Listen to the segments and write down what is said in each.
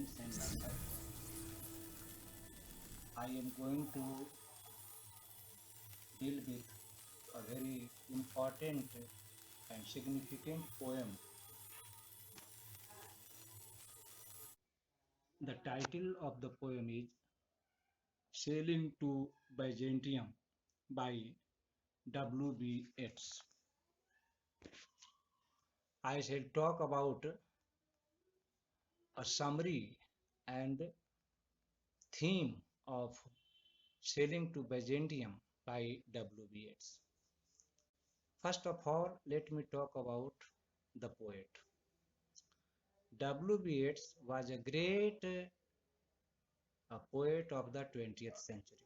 students and learners. I am going to deal with a very important and significant poem. The title of the poem is Sailing to Byzantium by W.B. Yeats. I shall talk about a summary and theme of Sailing to Byzantium by W.B. Yeats. First of all, let me talk about the poet. W.B. Yeats was a great poet of the 20th century.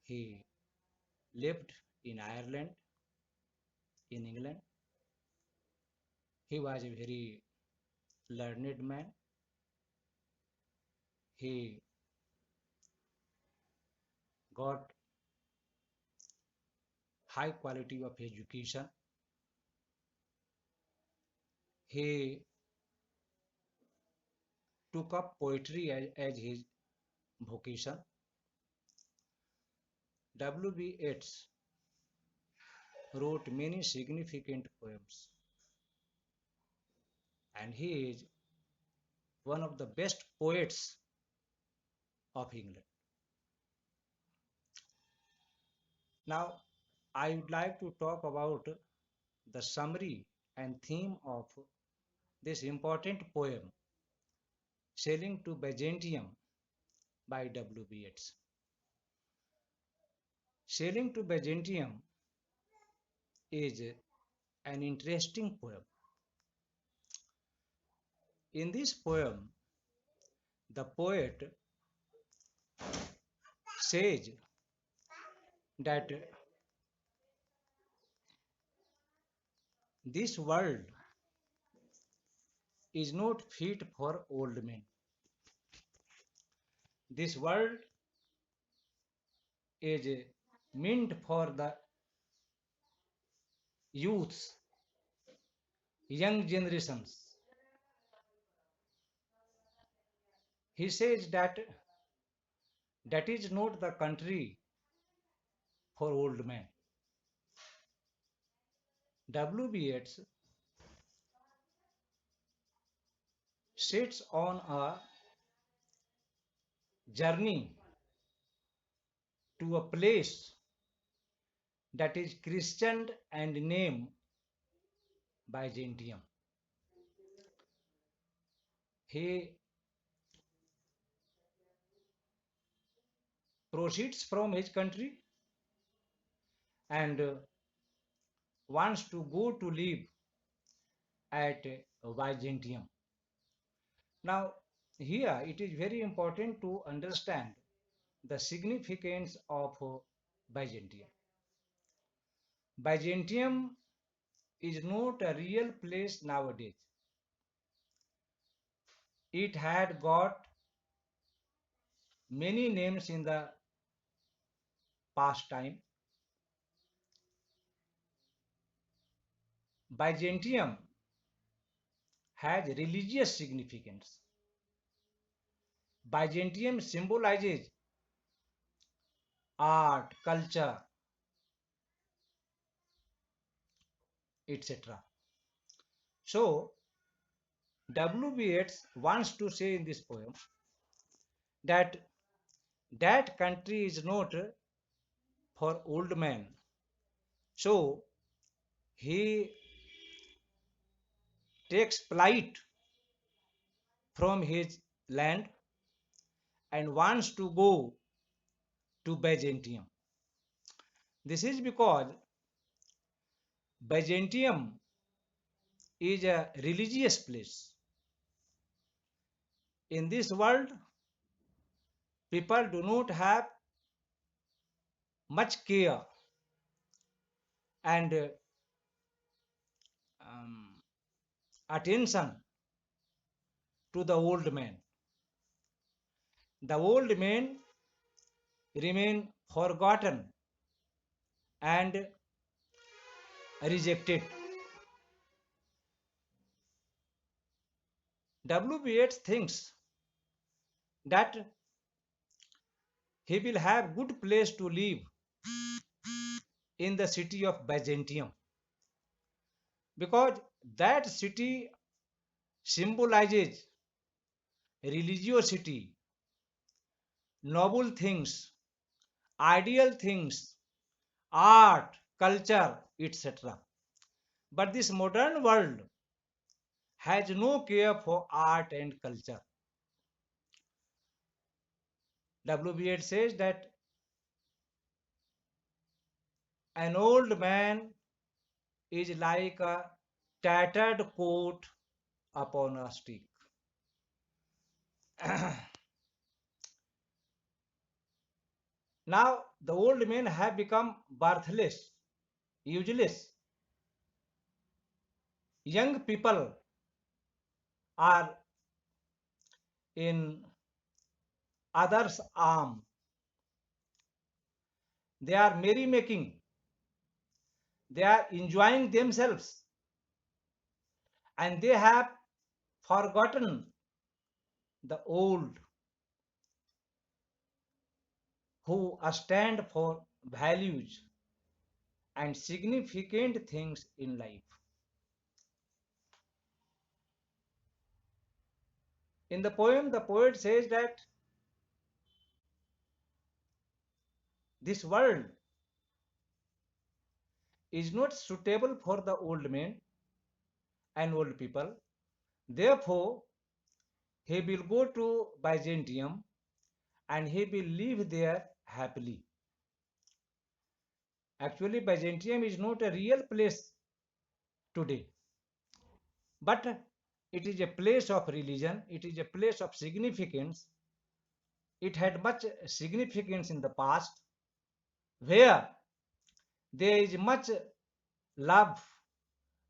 He lived in Ireland, in England. He was a very learned man. He got high quality of education. He took up poetry as his vocation. W.B. Yeats wrote many significant poems, and he is one of the best poets of England. Now, I would like to talk about the summary and theme of this important poem, Sailing to Byzantium by W.B. Yeats. Sailing to Byzantium is an interesting poem. In this poem, the poet says that this world is not fit for old men. This world is meant for the youths, young generations. He says that that is not the country for old men. W.B. Yeats sits on a journey to a place that is christened and named Byzantium. He proceeds from his country and wants to go to live at Byzantium. Now, here it is very important to understand the significance of Byzantium. Byzantium is not a real place nowadays. It had got many names in the past time. Byzantium has religious significance. Byzantium symbolizes art, culture, etc. So, W.B. Yeats wants to say in this poem that that country is not for old men. So, he takes flight from his land and wants to go to Byzantium. This is because Byzantium is a religious place. In this world, people do not have much care and um, attention to the old man. The old men remain forgotten and rejected. W.B. Yeats thinks that he will have good place to live in the city of Byzantium because that city symbolizes religiosity, noble things, ideal things, art, culture, etc. But this modern world has no care for art and culture. W.B. Yeats says that an old man is like a tattered coat upon a stick. Now the old men have become birthless, useless. Young people are in others' arm. They are merrymaking. They are enjoying themselves, and they have forgotten the old who stand for values and significant things in life. In the poem, the poet says that this world is not suitable for the old men and old people. Therefore, he will go to Byzantium and he will live there happily. Actually, Byzantium is not a real place today, but it is a place of religion, it is a place of significance. It had much significance in the past, where there is much love,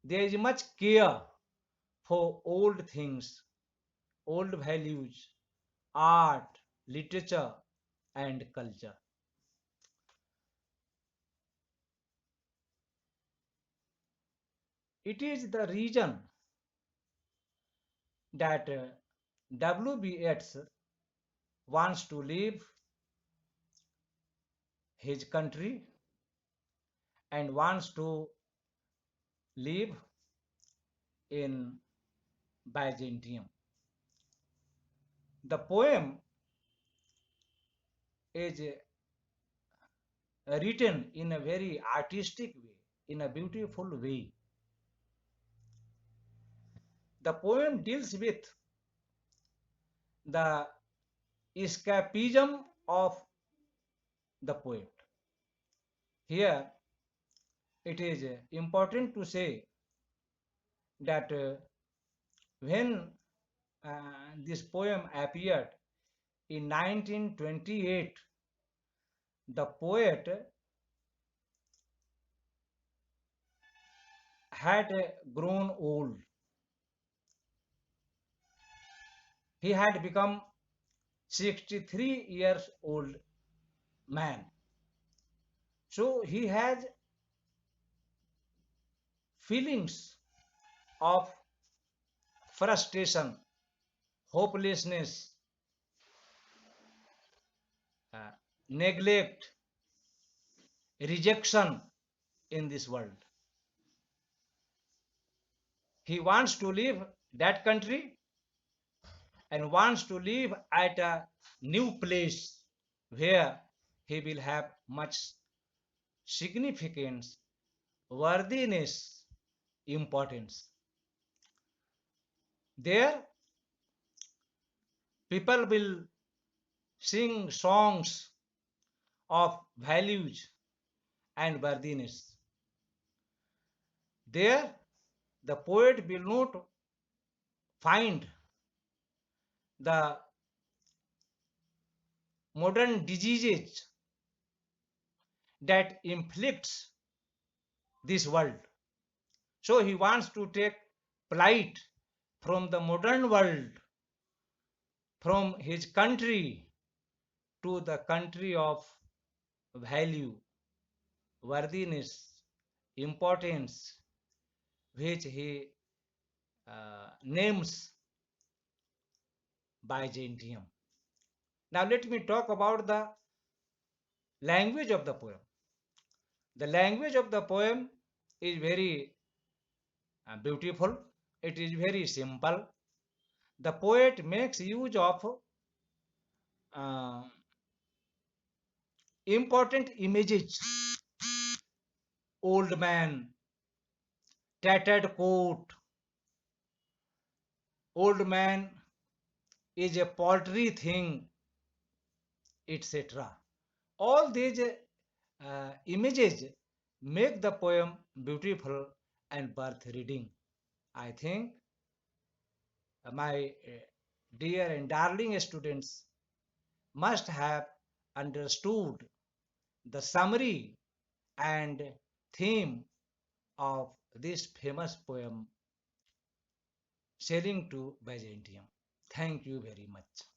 there is much care for old things, old values, art, literature, and culture. It is the reason that W.B. Yeats wants to leave his country and wants to live in Byzantium. The poem is written in a very artistic way, in a beautiful way. The poem deals with the escapism of the poet. Here, it is important to say that when this poem appeared in 1928, the poet had grown old. He had become 63 years old man. So he has feelings of frustration, hopelessness, uh, neglect, rejection in this world. He wants to leave that country and wants to live at a new place where he will have much significance, worthiness, importance. There, people will sing songs of values and worthiness. There, the poet will not find the modern diseases that inflicts this world. So he wants to take flight from the modern world, from his country to the country of value, worthiness, importance, which he names Byzantium. Now let me talk about the language of the poem. The language of the poem is very beautiful. It is very simple. The poet makes use of uh, important images: old man, tattered coat, old man is a paltry thing, etc. All these images make the poem beautiful and worth reading. I think my dear and darling students must have understood the summary and theme of this famous poem, Sailing to Byzantium. Thank you very much.